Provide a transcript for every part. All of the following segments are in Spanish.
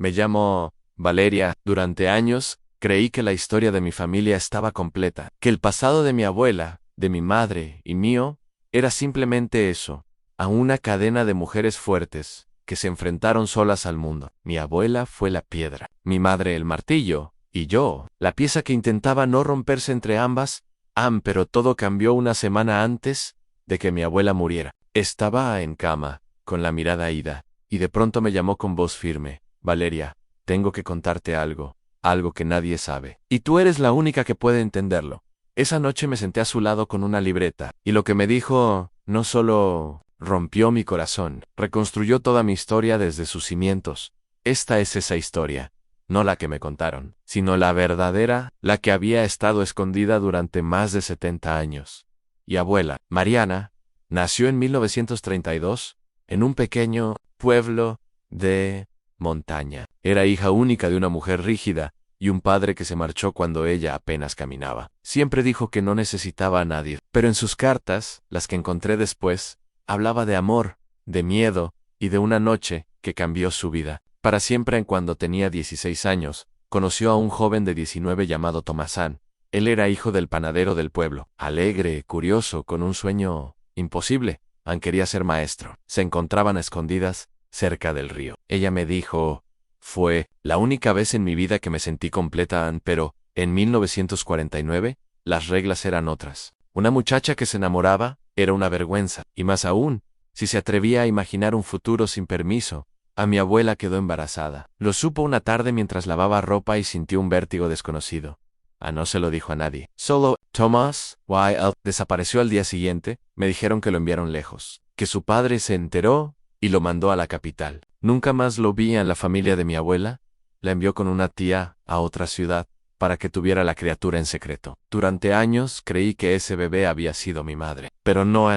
Me llamo Valeria. Durante años, creí que la historia de mi familia estaba completa, que el pasado de mi abuela, de mi madre y mío, era simplemente eso, a una cadena de mujeres fuertes, que se enfrentaron solas al mundo. Mi abuela fue la piedra, mi madre el martillo, y yo, la pieza que intentaba no romperse entre ambas. Pero todo cambió una semana antes de que mi abuela muriera. Estaba en cama, con la mirada ida, y de pronto me llamó con voz firme. Valeria, tengo que contarte algo que nadie sabe. Y tú eres la única que puede entenderlo. Esa noche me senté a su lado con una libreta, y lo que me dijo no solo rompió mi corazón, reconstruyó toda mi historia desde sus cimientos. Esta es esa historia. No la que me contaron, sino la verdadera, la que había estado escondida durante más de 70 años. Y abuela, Mariana, nació en 1932, en un pequeño pueblo de montaña. Era hija única de una mujer rígida y un padre que se marchó cuando ella apenas caminaba. Siempre dijo que no necesitaba a nadie, pero en sus cartas, las que encontré después, hablaba de amor, de miedo y de una noche que cambió su vida. Para siempre. Cuando tenía 16 años, conoció a un joven de 19 llamado Tomásán. Él era hijo del panadero del pueblo, alegre, curioso, con un sueño imposible. Quería ser maestro. Se encontraban a escondidas, cerca del río. Ella me dijo, fue la única vez en mi vida que me sentí completa, pero, en 1949, las reglas eran otras. Una muchacha que se enamoraba era una vergüenza, y más aún, si se atrevía a imaginar un futuro sin permiso. A mi abuela quedó embarazada. Lo supo una tarde mientras lavaba ropa y sintió un vértigo desconocido. No se lo dijo a nadie. Solo Thomas Y.L. desapareció al día siguiente. Me dijeron que lo enviaron lejos, que su padre se enteró y lo mandó a la capital. Nunca más lo vi. En la familia de mi abuela la envió con una tía a otra ciudad para que tuviera la criatura en secreto. Durante años creí que ese bebé había sido mi madre. Pero no.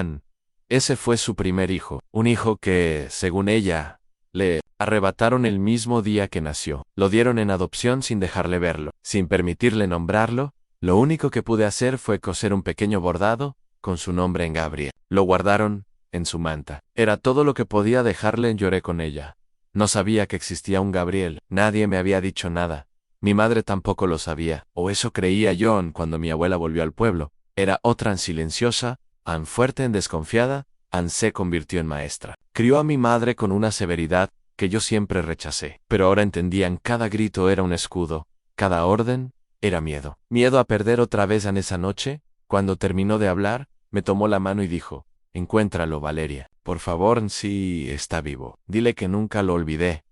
Ese fue su primer hijo. Un hijo que, según ella, le arrebataron el mismo día que nació. Lo dieron en adopción sin dejarle verlo, sin permitirle nombrarlo. Lo único que pude hacer fue coser un pequeño bordado con su nombre en Gabriel. Lo guardaron en su manta. Era todo lo que podía dejarle. Lloré con ella. No sabía que existía un Gabriel. Nadie me había dicho nada. Mi madre tampoco lo sabía, o eso creía yo. Cuando mi abuela volvió al pueblo, era otra silenciosa, fuerte, desconfiada. Se convirtió en maestra. Crió a mi madre con una severidad que yo siempre rechacé. Pero ahora entendían, cada grito era un escudo, cada orden era miedo. Miedo a perder otra vez. Esa noche, cuando terminó de hablar, me tomó la mano y dijo, encuéntralo, Valeria. Por favor, si está vivo. Dile que nunca lo olvidé.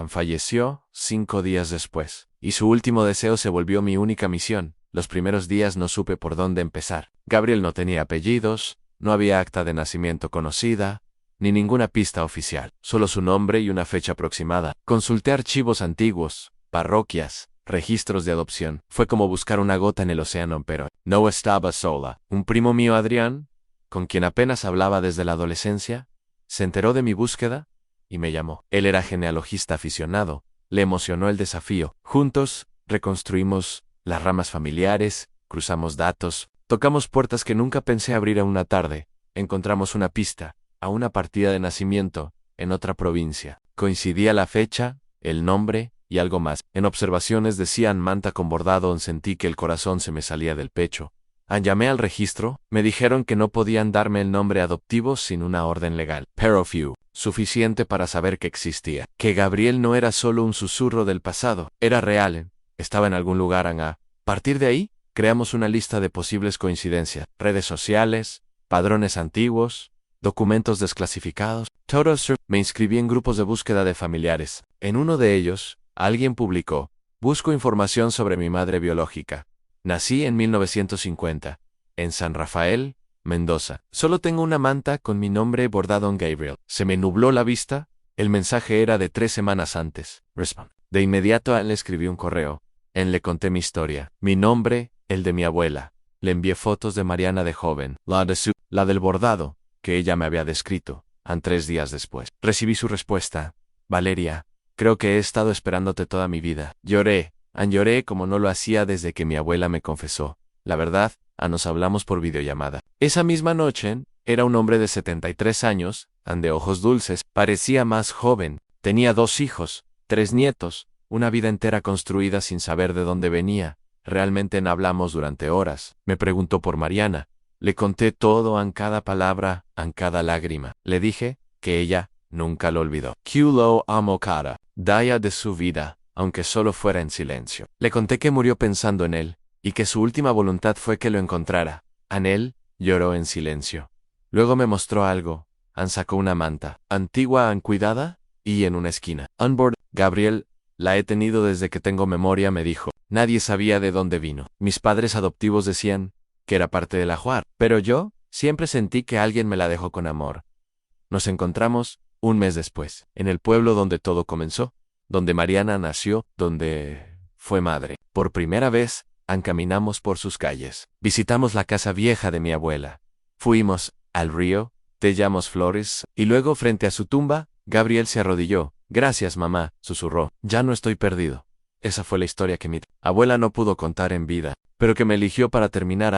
Falleció 5 días después. Y su último deseo se volvió mi única misión. Los primeros días no supe por dónde empezar. Gabriel no tenía apellidos. No había acta de nacimiento conocida, ni ninguna pista oficial, solo su nombre y una fecha aproximada. Consulté archivos antiguos, parroquias, registros de adopción. Fue como buscar una gota en el océano, pero no estaba sola. Un primo mío, Adrián, con quien apenas hablaba desde la adolescencia, se enteró de mi búsqueda y me llamó. Él era genealogista aficionado. Le emocionó el desafío. Juntos, reconstruimos las ramas familiares, cruzamos datos, tocamos puertas que nunca pensé abrir. A una tarde, encontramos una pista, a una partida de nacimiento, en otra provincia. Coincidía la fecha, el nombre y algo más. En observaciones decían manta con bordado. Sentí que el corazón se me salía del pecho. Llamé al registro, me dijeron que no podían darme el nombre adoptivo sin una orden legal. Pero suficiente para saber que existía. Que Gabriel no era solo un susurro del pasado, era real. Estaba en algún lugar. A partir de ahí, creamos una lista de posibles coincidencias, redes sociales, padrones antiguos, documentos desclasificados. Me inscribí en grupos de búsqueda de familiares. En uno de ellos, alguien publicó, busco información sobre mi madre biológica. Nací en 1950, en San Rafael, Mendoza. Solo tengo una manta con mi nombre bordado en Gabriel. Se me nubló la vista. El mensaje era de 3 semanas antes. De inmediato le escribí un correo. Le conté mi historia, mi nombre, el de mi abuela. Le envié fotos de Mariana de joven, la del bordado, que ella me había descrito. 3 días después, recibí su respuesta. Valeria, creo que he estado esperándote toda mi vida. Lloré como no lo hacía desde que mi abuela me confesó. La verdad, nos hablamos por videollamada. Esa misma noche, era un hombre de 73 años, de ojos dulces, parecía más joven. Tenía 2 hijos, 3 nietos, una vida entera construida sin saber de dónde venía. Realmente no hablamos durante horas. Me preguntó por Mariana. Le conté todo, en cada palabra, en cada lágrima. Le dije que ella nunca lo olvidó. Que lo amó cada día de su vida, aunque solo fuera en silencio. Le conté que murió pensando en él, y que su última voluntad fue que lo encontrara. Anel lloró en silencio. Luego me mostró algo. Sacó una manta, antigua, cuidada, y en una esquina. Onboard, Gabriel, la he tenido desde que tengo memoria, me dijo. Nadie sabía de dónde vino. Mis padres adoptivos decían que era parte del ajuar, pero yo siempre sentí que alguien me la dejó con amor. Nos encontramos un mes después, en el pueblo donde todo comenzó, donde Mariana nació, donde fue madre. Por primera vez, caminamos por sus calles. Visitamos la casa vieja de mi abuela. Fuimos al río, tallamos flores, y luego frente a su tumba, Gabriel se arrodilló. Gracias, mamá, susurró. Ya no estoy perdido. Esa fue la historia que mi abuela no pudo contar en vida, pero que me eligió para terminar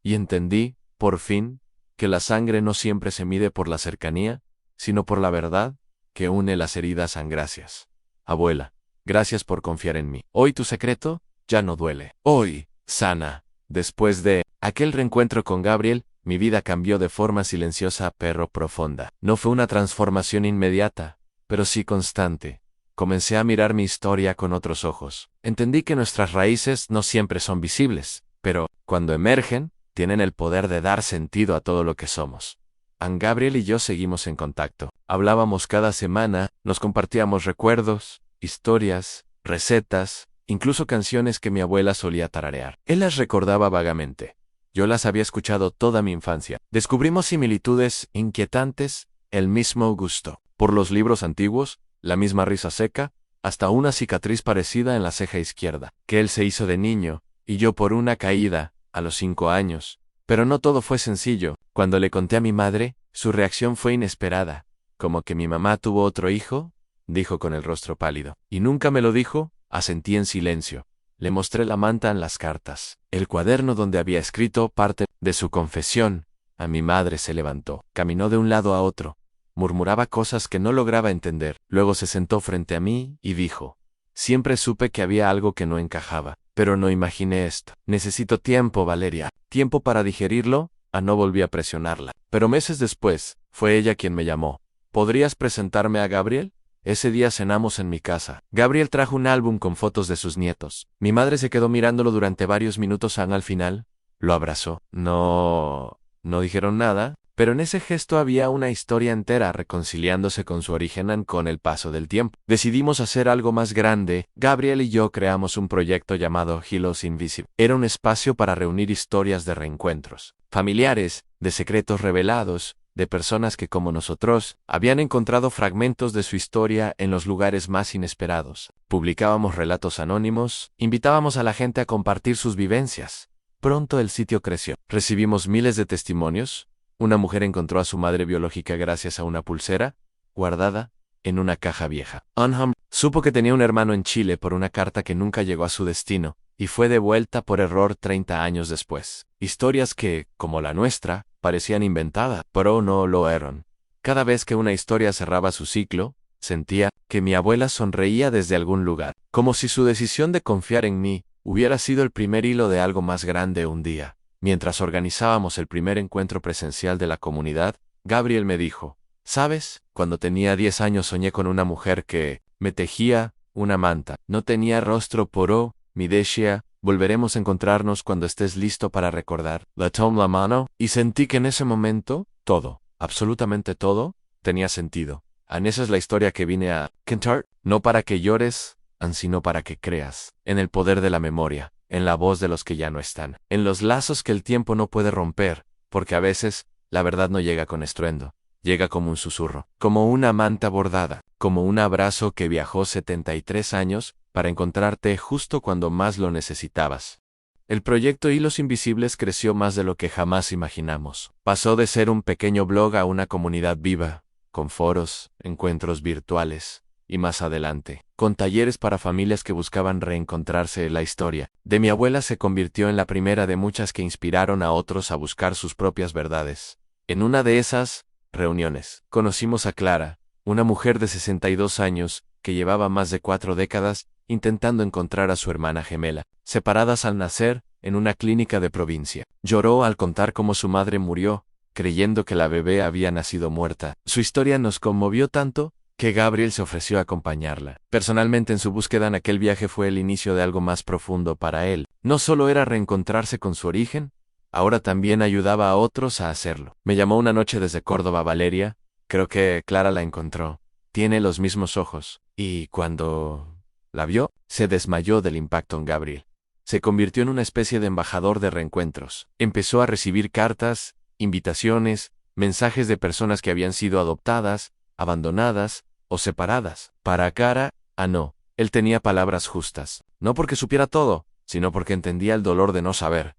y entendí, por fin, que la sangre no siempre se mide por la cercanía, sino por la verdad que une las heridas. Gracias, abuela. Gracias por confiar en mí. Hoy tu secreto ya no duele. Hoy, sana. Después de aquel reencuentro con Gabriel, mi vida cambió de forma silenciosa pero profunda. No fue una transformación inmediata, pero sí constante. Comencé a mirar mi historia con otros ojos. Entendí que nuestras raíces no siempre son visibles, pero, cuando emergen, tienen el poder de dar sentido a todo lo que somos. Gabriel y yo seguimos en contacto. Hablábamos cada semana, nos compartíamos recuerdos, historias, recetas, incluso canciones que mi abuela solía tararear. Él las recordaba vagamente. Yo las había escuchado toda mi infancia. Descubrimos similitudes inquietantes, el mismo gusto por los libros antiguos, la misma risa seca, hasta una cicatriz parecida en la ceja izquierda, que él se hizo de niño, y yo por una caída, a los 5 años. Pero no todo fue sencillo. Cuando le conté a mi madre, su reacción fue inesperada. ¿Como que mi mamá tuvo otro hijo?, dijo con el rostro pálido. ¿Y nunca me lo dijo? Asentí en silencio. Le mostré la manta en las cartas, el cuaderno donde había escrito parte de su confesión. A mi madre se levantó, caminó de un lado a otro, murmuraba cosas que no lograba entender. Luego se sentó frente a mí y dijo: siempre supe que había algo que no encajaba, pero no imaginé esto. Necesito tiempo, Valeria. Tiempo para digerirlo. No volví a presionarla. Pero meses después, fue ella quien me llamó. ¿Podrías presentarme a Gabriel? Ese día cenamos en mi casa. Gabriel trajo un álbum con fotos de sus nietos. Mi madre se quedó mirándolo durante varios minutos. Al final, lo abrazó. No dijeron nada, pero en ese gesto había una historia entera reconciliándose con su origen con el paso del tiempo. Decidimos hacer algo más grande. Gabriel y yo creamos un proyecto llamado Hilos Invisible. Era un espacio para reunir historias de reencuentros familiares, de secretos revelados, de personas que, como nosotros, habían encontrado fragmentos de su historia en los lugares más inesperados. Publicábamos relatos anónimos, invitábamos a la gente a compartir sus vivencias. Pronto el sitio creció. Recibimos miles de testimonios. Una mujer encontró a su madre biológica gracias a una pulsera, guardada en una caja vieja. Unham supo que tenía un hermano en Chile por una carta que nunca llegó a su destino, y fue devuelta por error 30 años después. Historias que, como la nuestra, parecían inventadas, pero no lo eran. Cada vez que una historia cerraba su ciclo, sentía que mi abuela sonreía desde algún lugar, como si su decisión de confiar en mí hubiera sido el primer hilo de algo más grande un día. Mientras organizábamos el primer encuentro presencial de la comunidad, Gabriel me dijo: ¿sabes? Cuando tenía 10 años soñé con una mujer que me tejía una manta. No tenía rostro, pero me decía: volveremos a encontrarnos cuando estés listo para recordar. Le tomé la mano y sentí que en ese momento todo, absolutamente todo, tenía sentido. Esa es la historia que vine a contar, no para que llores, sino para que creas en el poder de la memoria, en la voz de los que ya no están, en los lazos que el tiempo no puede romper, porque a veces la verdad no llega con estruendo, llega como un susurro, como una manta bordada, como un abrazo que viajó 73 años para encontrarte justo cuando más lo necesitabas. El proyecto Hilos Invisibles creció más de lo que jamás imaginamos. Pasó de ser un pequeño blog a una comunidad viva, con foros, encuentros virtuales, y más adelante, con talleres para familias que buscaban reencontrarse. La historia de mi abuela se convirtió en la primera de muchas que inspiraron a otros a buscar sus propias verdades. En una de esas reuniones, conocimos a Clara, una mujer de 62 años, que llevaba más de 4 décadas intentando encontrar a su hermana gemela, separadas al nacer, en una clínica de provincia. Lloró al contar cómo su madre murió, creyendo que la bebé había nacido muerta. Su historia nos conmovió tanto que Gabriel se ofreció a acompañarla. Personalmente, en su búsqueda en aquel viaje fue el inicio de algo más profundo para él. No solo era reencontrarse con su origen, ahora también ayudaba a otros a hacerlo. Me llamó una noche desde Córdoba, Valeria. Creo que Clara la encontró. Tiene los mismos ojos. Y cuando la vio, se desmayó del impacto en Gabriel. Se convirtió en una especie de embajador de reencuentros. Empezó a recibir cartas, invitaciones, mensajes de personas que habían sido adoptadas, abandonadas o separadas. Para Clara, no. Él tenía palabras justas. No porque supiera todo, sino porque entendía el dolor de no saber.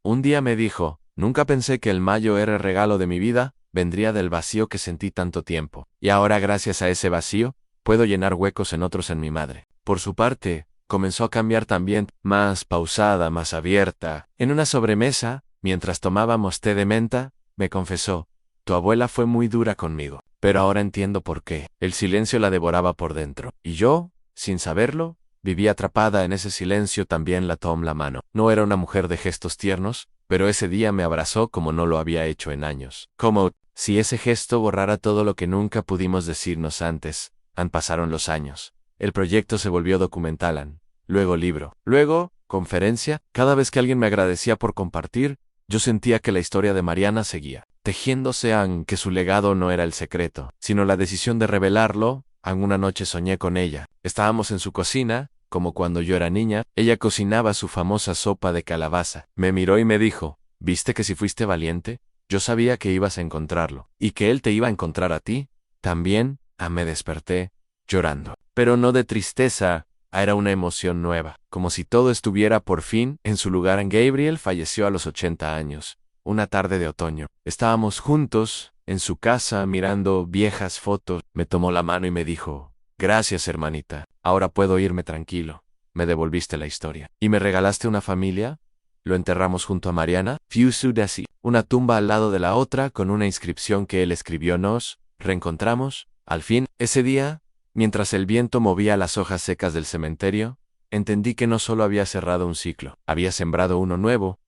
Un día me dijo, nunca pensé que el mayo era el regalo de mi vida, vendría del vacío que sentí tanto tiempo. Y ahora, gracias a ese vacío, puedo llenar huecos en otros en mi madre. Por su parte, comenzó a cambiar también, más pausada, más abierta. En una sobremesa, mientras tomábamos té de menta, me confesó, tu abuela fue muy dura conmigo, pero ahora entiendo por qué. El silencio la devoraba por dentro. Y yo, sin saberlo, vivía atrapada en ese silencio. También la tomó la mano. No era una mujer de gestos tiernos, pero ese día me abrazó como no lo había hecho en años. Como si ese gesto borrara todo lo que nunca pudimos decirnos antes. Pasaron los años. El proyecto se volvió documental, luego libro, luego conferencia. Cada vez que alguien me agradecía por compartir, yo sentía que la historia de Mariana seguía tejiéndose, aunque su legado no era el secreto, sino la decisión de revelarlo. Una noche soñé con ella. Estábamos en su cocina, como cuando yo era niña. Ella cocinaba su famosa sopa de calabaza. Me miró y me dijo, ¿viste que si fuiste valiente? Yo sabía que ibas a encontrarlo, y que él te iba a encontrar a ti. También, me desperté, llorando. Pero no de tristeza, era una emoción nueva, como si todo estuviera por fin en su lugar. Gabriel falleció a los 80 años, una tarde de otoño. Estábamos juntos, en su casa, mirando viejas fotos. Me tomó la mano y me dijo, gracias, hermanita, ahora puedo irme tranquilo. Me devolviste la historia. ¿Y me regalaste una familia? Lo enterramos junto a Mariana, Fiusudasi, una tumba al lado de la otra con una inscripción que él escribió. Nos reencontramos, al fin. Ese día, mientras el viento movía las hojas secas del cementerio, entendí que no solo había cerrado un ciclo, había sembrado uno nuevo.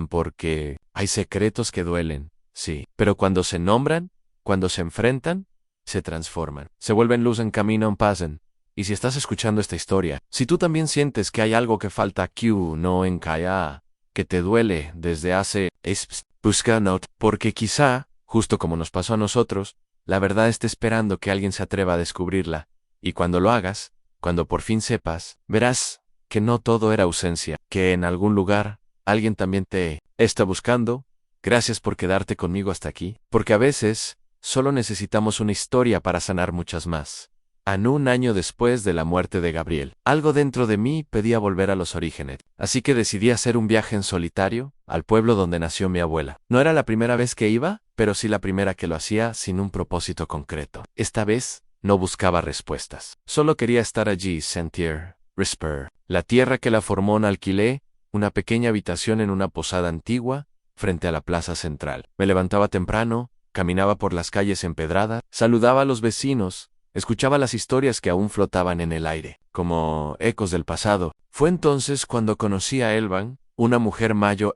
Porque hay secretos que duelen, sí, pero cuando se nombran, cuando se enfrentan, se transforman, se vuelven luz en camino en pasen. Y si estás escuchando esta historia, si tú también sientes que hay algo que falta aquí, no en Kaya, que te duele desde hace, busca not, porque quizá, justo como nos pasó a nosotros, la verdad está esperando que alguien se atreva a descubrirla. Y cuando lo hagas, cuando por fin sepas, verás que no todo era ausencia, que en algún lugar alguien también te está buscando. Gracias por quedarte conmigo hasta aquí, porque a veces solo necesitamos una historia para sanar muchas más. Un año después de la muerte de Gabriel, algo dentro de mí pedía volver a los orígenes, así que decidí hacer un viaje en solitario al pueblo donde nació mi abuela. No era la primera vez que iba, pero sí la primera que lo hacía sin un propósito concreto. Esta vez no buscaba respuestas, solo quería estar allí, sentir, respirar. La tierra que la formó. Alquilé una pequeña habitación en una posada antigua, frente a la plaza central. Me levantaba temprano, caminaba por las calles empedradas, saludaba a los vecinos, escuchaba las historias que aún flotaban en el aire, como ecos del pasado. Fue entonces cuando conocí a Elvan, una mujer mayo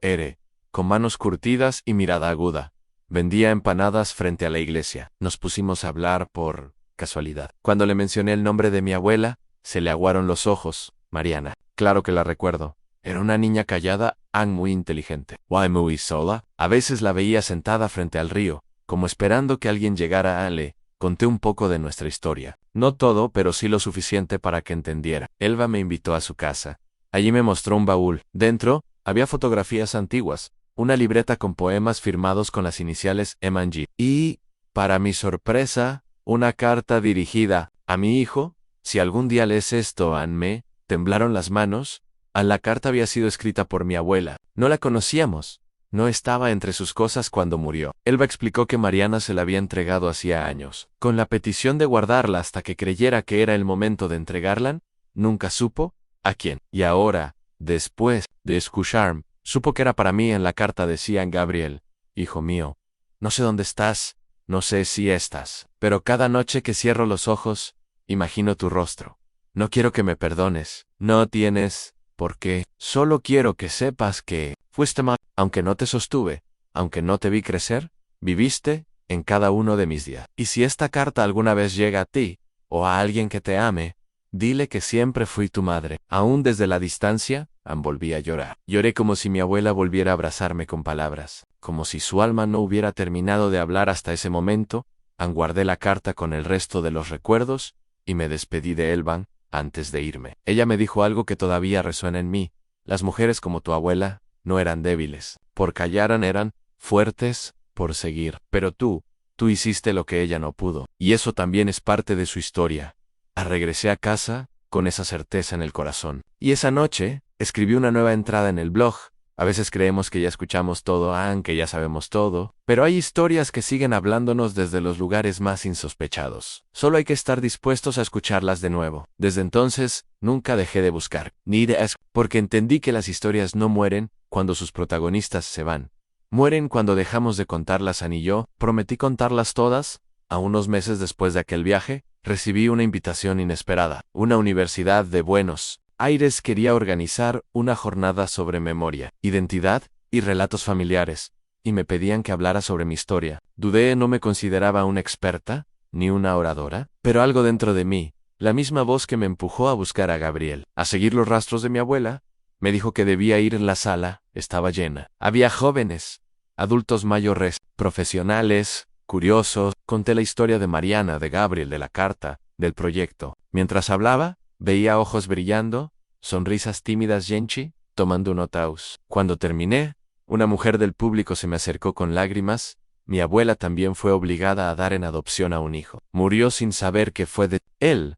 con manos curtidas y mirada aguda. Vendía empanadas frente a la iglesia. Nos pusimos a hablar por casualidad. Cuando le mencioné el nombre de mi abuela, se le aguaron los ojos. Mariana. Claro que la recuerdo. Era una niña callada, muy inteligente. Muy sola. A veces la veía sentada frente al río, como esperando que alguien llegara. Le conté un poco de nuestra historia. No todo, pero sí lo suficiente para que entendiera. Elva me invitó a su casa. Allí me mostró un baúl. Dentro, había fotografías antiguas, una libreta con poemas firmados con las iniciales M&G. Y, para mi sorpresa, una carta dirigida a mi hijo. Si algún día lees esto, me temblaron las manos. La carta había sido escrita por mi abuela. No la conocíamos. No estaba entre sus cosas cuando murió. Elva explicó que Mariana se la había entregado hacía años, con la petición de guardarla hasta que creyera que era el momento de entregarla. Nunca supo a quién. Y ahora, después de escuchar, supo que era para mí. En la carta decía: Gabriel, hijo mío, no sé dónde estás, no sé si estás, pero cada noche que cierro los ojos Imagino tu rostro. No quiero que me perdones. No tienes por qué. Solo quiero que sepas que fuiste mal, aunque no te sostuve, aunque no te vi crecer, viviste en cada uno de mis días. Y si esta carta alguna vez llega a ti, o a alguien que te ame, dile que siempre fui tu madre. Aún desde la distancia, volví a llorar. Lloré como si mi abuela volviera a abrazarme con palabras, como si su alma no hubiera terminado de hablar hasta ese momento. Guardé la carta con el resto de los recuerdos, y me despedí de Elvan antes de irme. Ella me dijo algo que todavía resuena en mí. Las mujeres como tu abuela no eran débiles, por callaran eran fuertes, por seguir. Pero tú hiciste lo que ella no pudo, y eso también es parte de su historia. Regresé a casa con esa certeza en el corazón. Y esa noche escribí una nueva entrada en el blog. A veces creemos que ya escuchamos todo, que ya sabemos todo, pero hay historias que siguen hablándonos desde los lugares más insospechados. Solo hay que estar dispuestos a escucharlas de nuevo. Desde entonces, nunca dejé de buscar, ni de porque entendí que las historias no mueren cuando sus protagonistas se van. Mueren cuando dejamos de contarlas. Y yo prometí contarlas todas. A unos meses después de aquel viaje, recibí una invitación inesperada. Una universidad de Buenos Aires quería organizar una jornada sobre memoria, identidad y relatos familiares, y me pedían que hablara sobre mi historia. Dudé, no me consideraba una experta, ni una oradora, pero algo dentro de mí, la misma voz que me empujó a buscar a Gabriel, a seguir los rastros de mi abuela, me dijo que debía ir. En la sala estaba llena. Había jóvenes, adultos mayores, profesionales, curiosos. Conté la historia de Mariana, de Gabriel, de la carta, del proyecto. Mientras hablaba, veía ojos brillando, sonrisas tímidas Genchi, tomando notaus. Cuando terminé, una mujer del público se me acercó con lágrimas. Mi abuela también fue obligada a dar en adopción a un hijo. Murió sin saber que fue de él.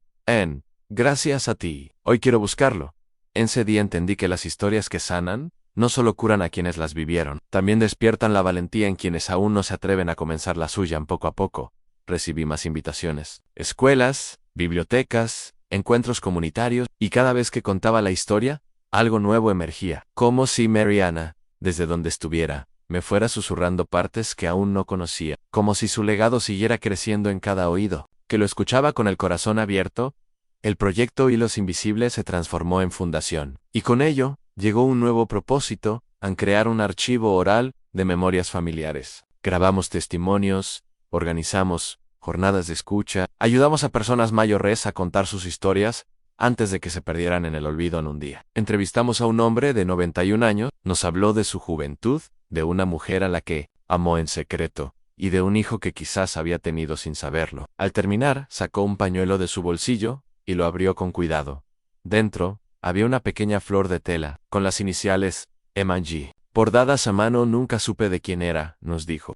Gracias a ti. Hoy quiero buscarlo. Ese día entendí que las historias que sanan no solo curan a quienes las vivieron, también despiertan la valentía en quienes aún no se atreven a comenzar la suya. Poco a poco, recibí más invitaciones. Escuelas, bibliotecas, encuentros comunitarios, y cada vez que contaba la historia, algo nuevo emergía. Como si Mariana, desde donde estuviera, me fuera susurrando partes que aún no conocía. Como si su legado siguiera creciendo en cada oído, que lo escuchaba con el corazón abierto. El proyecto Hilos Invisibles se transformó en fundación, y con ello llegó un nuevo propósito: crear un archivo oral de memorias familiares. Grabamos testimonios, organizamos jornadas de escucha, ayudamos a personas mayores a contar sus historias antes de que se perdieran en el olvido en un día. Entrevistamos a un hombre de 91 años, nos habló de su juventud, de una mujer a la que amó en secreto, y de un hijo que quizás había tenido sin saberlo. Al terminar, sacó un pañuelo de su bolsillo y lo abrió con cuidado. Dentro había una pequeña flor de tela, con las iniciales M&G, bordadas a mano. Nunca supe de quién era, nos dijo.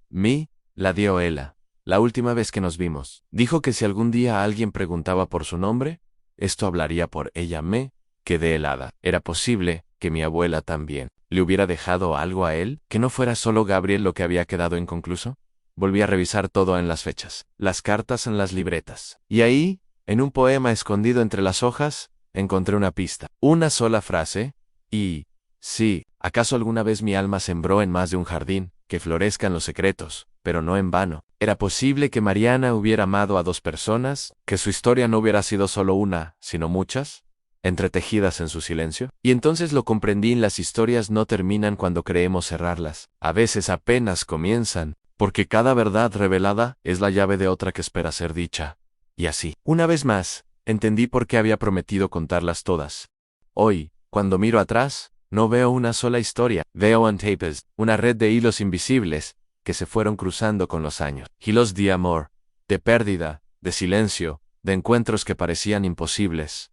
La dio ella, la última vez que nos vimos. Dijo que si algún día alguien preguntaba por su nombre, esto hablaría por ella. Me quedé helada. Era posible que mi abuela también le hubiera dejado algo a él, que no fuera solo Gabriel lo que había quedado inconcluso. Volví a revisar todo en las fechas, las cartas en las libretas. Y ahí, en un poema escondido entre las hojas, encontré una pista. Una sola frase, y sí, ¿acaso alguna vez mi alma sembró en más de un jardín que florezcan los secretos, pero no en vano? ¿Era posible que Mariana hubiera amado a dos personas, que su historia no hubiera sido solo una, sino muchas, entretejidas en su silencio? Y entonces lo comprendí: las historias no terminan cuando creemos cerrarlas. A veces apenas comienzan, porque cada verdad revelada es la llave de otra que espera ser dicha. Y así, una vez más, entendí por qué había prometido contarlas todas. Hoy, cuando miro atrás, no veo una sola historia, veo tapes, una red de hilos invisibles que se fueron cruzando con los años. Hilos de amor, de pérdida, de silencio, de encuentros que parecían imposibles.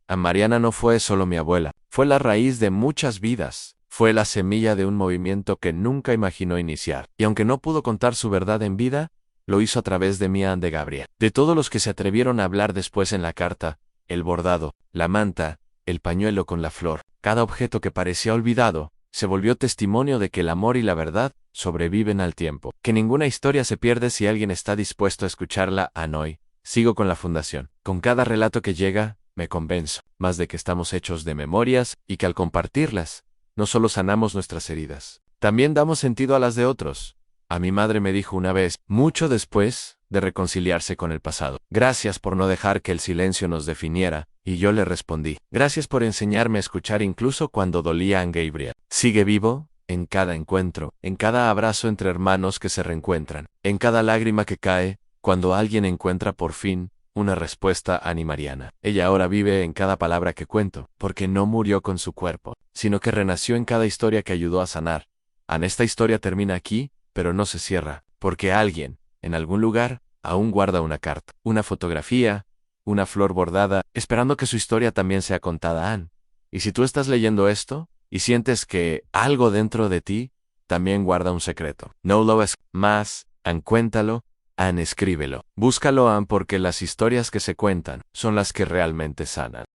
A Mariana no fue solo mi abuela, fue la raíz de muchas vidas, fue la semilla de un movimiento que nunca imaginó iniciar. Y aunque no pudo contar su verdad en vida, lo hizo a través de Mía de Gabriel. De todos los que se atrevieron a hablar después en la carta, el bordado, la manta, el pañuelo con la flor, cada objeto que parecía olvidado, se volvió testimonio de que el amor y la verdad sobreviven al tiempo. Que ninguna historia se pierde si alguien está dispuesto a escucharla. Hoy, sigo con la fundación. Con cada relato que llega, me convenzo más de que estamos hechos de memorias y que al compartirlas, no solo sanamos nuestras heridas, también damos sentido a las de otros. A mi madre me dijo una vez, mucho después de reconciliarse con el pasado. Gracias por no dejar que el silencio nos definiera, y yo le respondí. Gracias por enseñarme a escuchar incluso cuando dolía en Gabriel. Sigue vivo, en cada encuentro, en cada abrazo entre hermanos que se reencuentran, en cada lágrima que cae, cuando alguien encuentra por fin una respuesta animariana. Ella ahora vive en cada palabra que cuento, porque no murió con su cuerpo, sino que renació en cada historia que ayudó a sanar. Esta historia termina aquí, pero no se cierra, porque alguien, en algún lugar, aún guarda una carta, una fotografía, una flor bordada, esperando que su historia también sea contada, Anne. Y si tú estás leyendo esto, y sientes que algo dentro de ti también guarda un secreto, no lo es más, Anne, cuéntalo, Anne, escríbelo. Búscalo, Anne, porque las historias que se cuentan son las que realmente sanan.